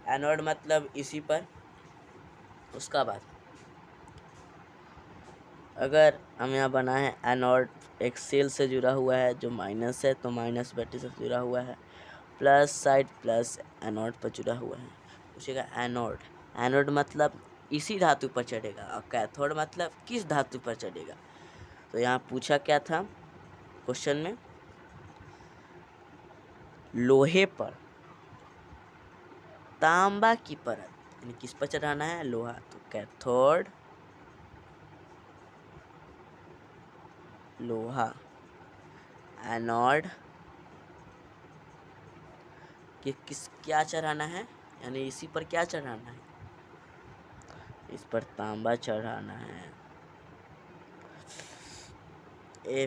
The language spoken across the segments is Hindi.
एनोड मतलब इसी पर। उसका बाद अगर हम यहाँ बना है एनोड एक सेल से जुड़ा हुआ है जो माइनस है, तो माइनस बैटरी से जुड़ा हुआ है, प्लस साइड प्लस एनोड पर जुड़ा हुआ है। पूछेगा एनोड, एनोड मतलब इसी धातु पर चढ़ेगा, और कैथोड मतलब किस धातु पर चढ़ेगा। तो यहाँ पूछा क्या था क्वेश्चन में, लोहे पर तांबा की परत, यानी किस पर चढ़ाना है, लोहा। तो कैथोड लोहा, एनोड कि किस क्या चढ़ाना है, यानी इसी पर क्या चढ़ाना है, इस पर तांबा चढ़ाना है।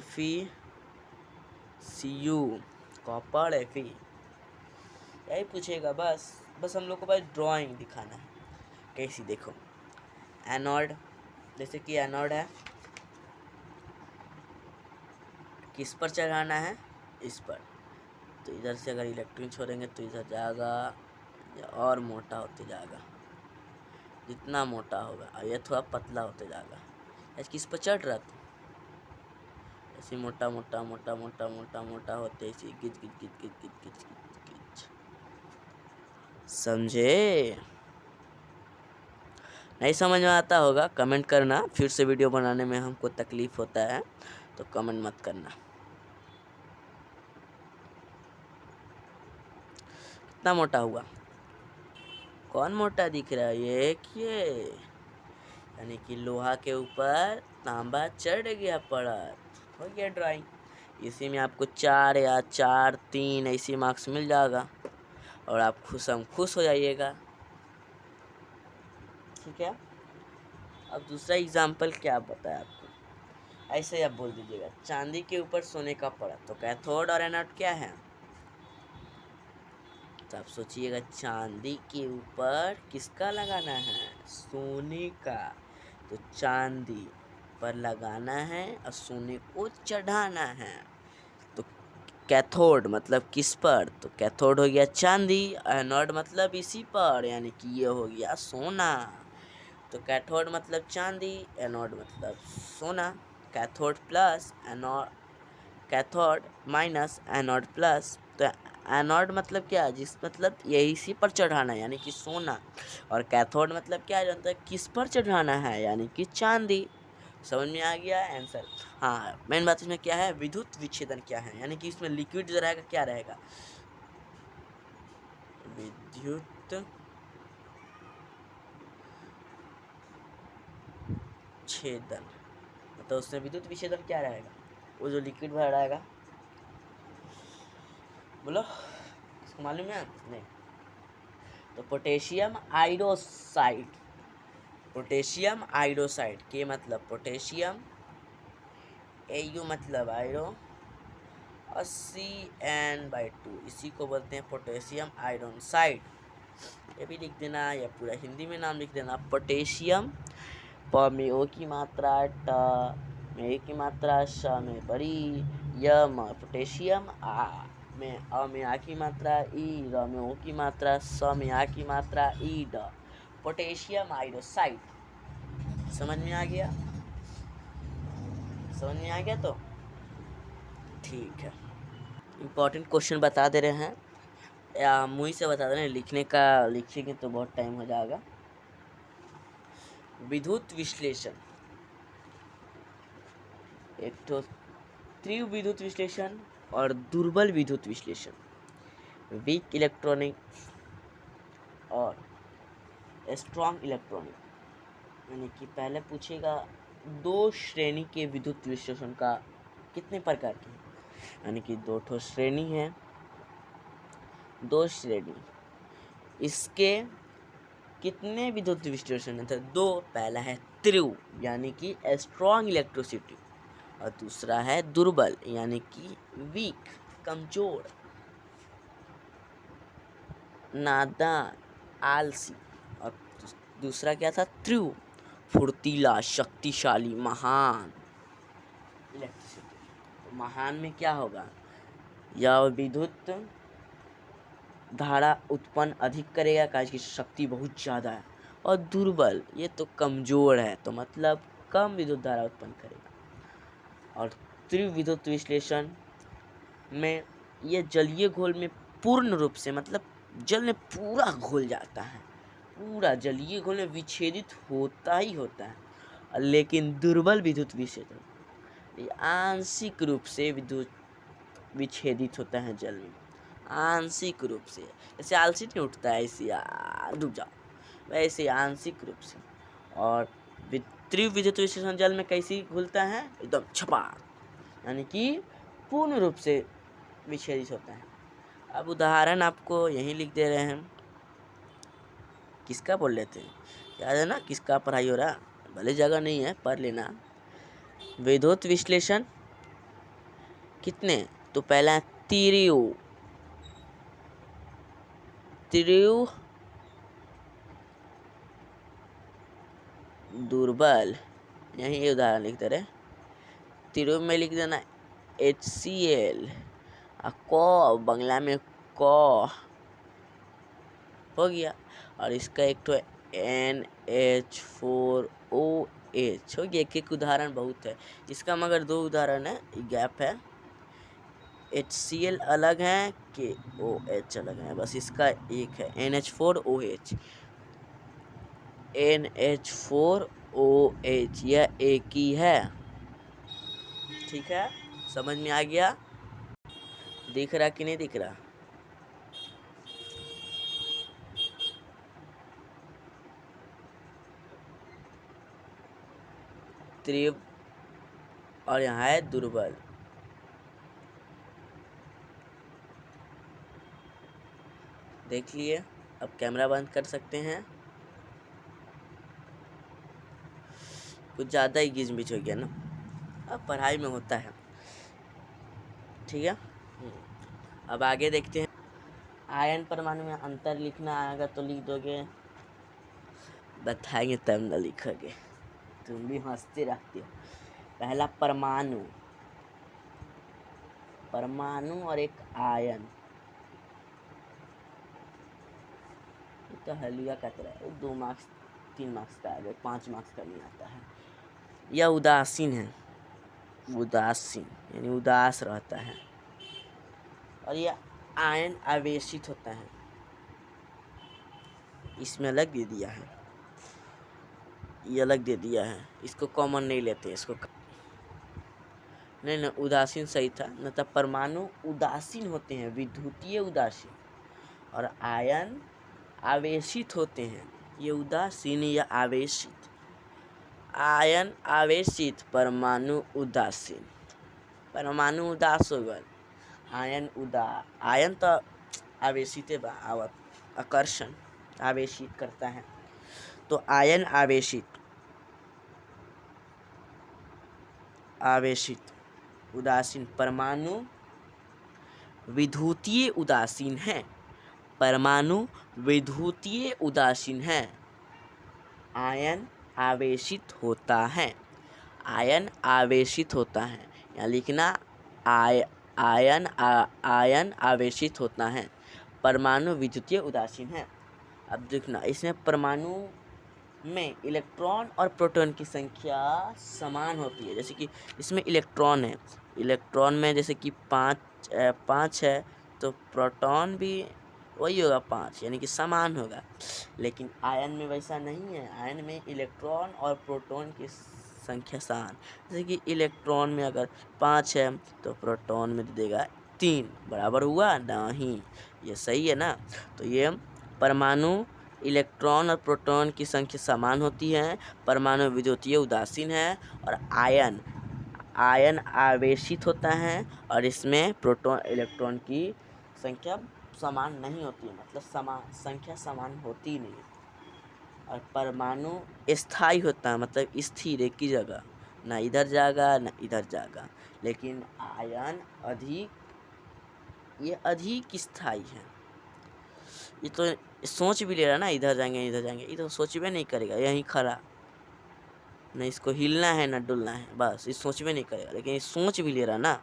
FeCu कॉपर Fe, यही पूछेगा बस। बस हम लोग को बस ड्राइंग दिखाना है कैसी। देखो एनोड, जैसे कि एनोड है, किस पर चढ़ाना है, इस पर। तो इधर से अगर इलेक्ट्रॉन छोड़ेंगे तो इधर जाएगा, या और मोटा होते जाएगा, जितना मोटा होगा, और ये थोड़ा पतला होते जाएगा। ऐसे किस पर चढ़ रहा था, ऐसे मोटा मोटा मोटा मोटा मोटा मोटा होते ऐसे गिच गिच गिच गिच गिच गिच गिच गिच। समझे? नहीं समझ में आता होगा कमेंट करना, फिर से वीडियो बनाने में हमको तकलीफ होता है, तो कमेंट मत करना। कितना मोटा हुआ, कौन मोटा दिख रहा है, ये यानी कि लोहा के ऊपर तांबा चढ़ गया परत, हो गया ड्राइंग। इसी में आपको 4 या 4, 3 ऐसी मार्क्स मिल जाएगा, और आप खुश हो जाइएगा। ठीक है। अब दूसरा एग्जाम्पल क्या बताया आपको, ऐसे ही आप बोल दीजिएगा, चांदी के ऊपर सोने का परत। तो कैथोड और एनोड क्या है, तो आप सोचिएगा चांदी के ऊपर किसका लगाना है, सोने का। तो चांदी पर लगाना है और सोने को चढ़ाना है। तो कैथोड मतलब किस पर, तो कैथोड हो गया चांदी, एनोड मतलब इसी पर, यानी कि ये हो गया सोना। तो कैथोड मतलब चांदी, एनोड मतलब सोना। Cathode plus anode, cathode minus anode plus. तो एनोड मतलब क्या, जिस मतलब यही इसी पर चढ़ाना है, यानी कि सोना। और कैथोड मतलब क्या जानता है, किस पर चढ़ाना है, यानी कि चांदी। समझ में आ गया आंसर। हाँ, मेन बात इसमें क्या है, विद्युत विच्छेदन क्या है, यानी कि इसमें लिक्विड जो रहेगा क्या रहेगा, विद्युत छेदन। तो उसमें विद्युत विच्छेदन क्या रहेगा, वो जो लिक्विड भरा रहेगा, बोलो इसको मालूम है नहीं। तो पोटेशियम आयोडोसाइड, पोटेशियम आयोडोसाइड के मतलब पोटेशियम, Au मतलब आयरो, और CN/2, इसी को बोलते हैं पोटेशियम आयरन साइड। ये भी लिख देना, या पूरा हिंदी में नाम लिख देना, पोटेशियम। प में ओ की मात्रा, ट में ए की मात्रा, श में बड़ी, य में पोटेशियम, आ में अ में आ की मात्रा, ई र में ओ की मात्रा, स में आ की मात्रा, ई ड, पोटेशियम आयोडोसाइड। समझ में आ गया, समझ में आ गया तो ठीक है। इम्पोर्टेंट क्वेश्चन बता दे रहे हैं, या मुँह से बता दे रहे हैं, लिखने का लिखेंगे तो बहुत टाइम हो जाएगा। विद्युत विश्लेषण, एक तो तीव्र विद्युत विश्लेषण और दुर्बल विद्युत विश्लेषण, वीक इलेक्ट्रॉनिक और स्ट्रॉन्ग इलेक्ट्रॉनिक। यानी कि पहले पूछेगा 2 श्रेणी के विद्युत विश्लेषण का कितने प्रकार के हैं, यानी कि 2 ठो श्रेणी है, 2 श्रेणी, इसके कितने विद्युत विश्लेषण है, तो 2। पहला है तीव्र यानी कि स्ट्रॉन्ग इलेक्ट्रिसिटी, और दूसरा है दुर्बल यानी कि वीक, कमजोर, नादान, आलसी। और दूसरा क्या था, तीव्र, फुर्तीला, शक्तिशाली, महान इलेक्ट्रिसिटी। तो महान में क्या होगा, यह विद्युत धारा उत्पन्न अधिक करेगा, कारण की शक्ति बहुत ज़्यादा है। और दुर्बल, ये तो कमज़ोर है, तो मतलब कम विद्युत धारा उत्पन्न करेगा। और तीव्र विद्युत विश्लेषण में ये जलीय घोल में पूर्ण रूप से, मतलब जल में पूरा घुल जाता है, पूरा जलीय घोल में विच्छेदित होता ही होता है। लेकिन दुर्बल विद्युत विश्लेषण ये आंशिक रूप से विद्युत विच्छेदित होता है जल में, आंशिक रूप से। जैसे आलसी नहीं उठता है ऐसे यार डूब जाओ, वैसे आंशिक रूप से। और तीव्र विद्युत विश्लेषण जल में कैसे घुलता है, एकदम छपाक, यानी कि पूर्ण रूप से विच्छेदित होता है। अब उदाहरण आपको यहीं लिख दे रहे हैं। किसका बोल रहे थे, याद है ना किसका पढ़ाई हो रहा, भले जगह नहीं है पढ़ लेना। विद्युत विश्लेषण कितने, तो पहला तीव्र दुर्बल, यही उदाहरण लिखते रहे। तीव्र में लिख देना HCl, क बंगला में क हो गया। और इसका एक तो NH4OH हो गया। एक उदाहरण बहुत है इसका, मगर 2 उदाहरण है, गैप है। HCl अलग है, KOH अलग है, बस इसका एक है NH4OH। NH4OH यह एक ही है, ठीक है, समझ में आ गया। दिख रहा कि नहीं दिख रहा, तीव्र और यहाँ है दुर्बल। देख लिए, अब कैमरा बंद कर सकते हैं। कुछ ज़्यादा ही गिजमिच हो गया ना, अब पढ़ाई में होता है, ठीक है। अब आगे देखते हैं। आयन परमाणु में अंतर लिखना आएगा तो लिख दोगे, बताएंगे तब न लिखोगे, तुम भी हंसते रहते हो। पहला परमाणु, परमाणु और एक आयन, तो हलिया का तरह है, 2 मार्क्स 3 मार्क्स का आ गया, 5 मार्क्स का नहीं आता है। यह उदासीन है, उदासीन यानी उदास रहता है। और यह आयन आवेशित होता है, इसमें अलग दे दिया है, ये अलग दे दिया है, इसको कॉमन नहीं लेते, इसको नहीं उदासीन सही था, न तो परमाणु उदासीन होते हैं, विद्युतीय उदासीन, और आयन आवेशित होते हैं, ये उदासीन या आवेशित। आयन आवेशित, परमाणु उदासीन, परमाणु उदास हो गए, आयन तो आवेशित है, आकर्षण आवेशित करता है, तो आयन आवेशित उदासीन, परमाणु विद्युतीय उदासीन है, परमाणु विद्युतीय उदासीन है, आयन आवेशित होता है, आयन आवेशित होता है, यहाँ लिखना आयन आवेशित होता है, परमाणु विद्युतीय उदासीन है। अब देखना, इसमें परमाणु में इलेक्ट्रॉन और प्रोटॉन की संख्या समान होती है। जैसे कि इसमें इलेक्ट्रॉन है, इलेक्ट्रॉन में जैसे कि 5 है, तो प्रोटॉन भी वही होगा 5, यानी कि समान होगा। लेकिन आयन में वैसा नहीं है, आयन में इलेक्ट्रॉन और प्रोटॉन की संख्या समान। जैसे कि इलेक्ट्रॉन में अगर 5 है तो प्रोटॉन में दे देगा 3, बराबर हुआ नहीं, ये सही है ना। तो ये परमाणु इलेक्ट्रॉन और प्रोटॉन की संख्या समान होती है, परमाणु विद्युतीय उदासीन है, और आयन आवेशित होता है, और इसमें प्रोटॉन इलेक्ट्रॉन की संख्या समान नहीं होती है, मतलब संख्या समान होती नहीं है। और परमाणु स्थायी होता है, मतलब स्थिर एक ही जगह, ना इधर जाएगा ना इधर जाएगा। लेकिन आयन अधिक स्थायी है, ये तो सोच भी ले रहा ना, इधर जाएंगे ये तो सोच भी नहीं करेगा, यहीं खड़ा, ना इसको हिलना है ना डुलना है, बस ये सोच भी नहीं करेगा। लेकिन ये सोच भी ले रहा ना,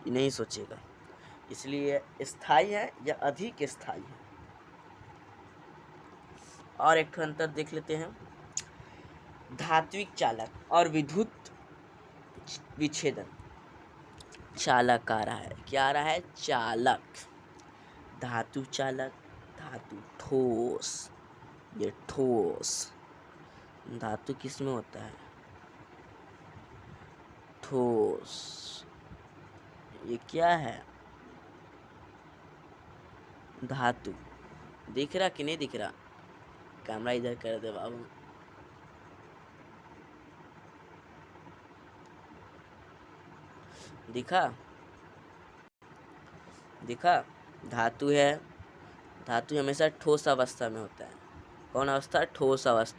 ये नहीं सोचेगा, इसलिए स्थायी है या अधिक स्थायी है। और एक ठो अंतर देख लेते हैं। धात्विक चालक और विद्युत विच्छेदन। चालक आ रहा है, क्या आ रहा है? चालक। धातु चालक, धातु ठोस, ये ठोस। धातु किस में होता है? ठोस। ये क्या है? धातु। दिख रहा कि नहीं दिख रहा? कैमरा इधर कर दे बाबू। दिखा? दिखा? धातु है। धातु हमेशा ठोस अवस्था में होता है। कौन अवस्था? ठोस अवस्था।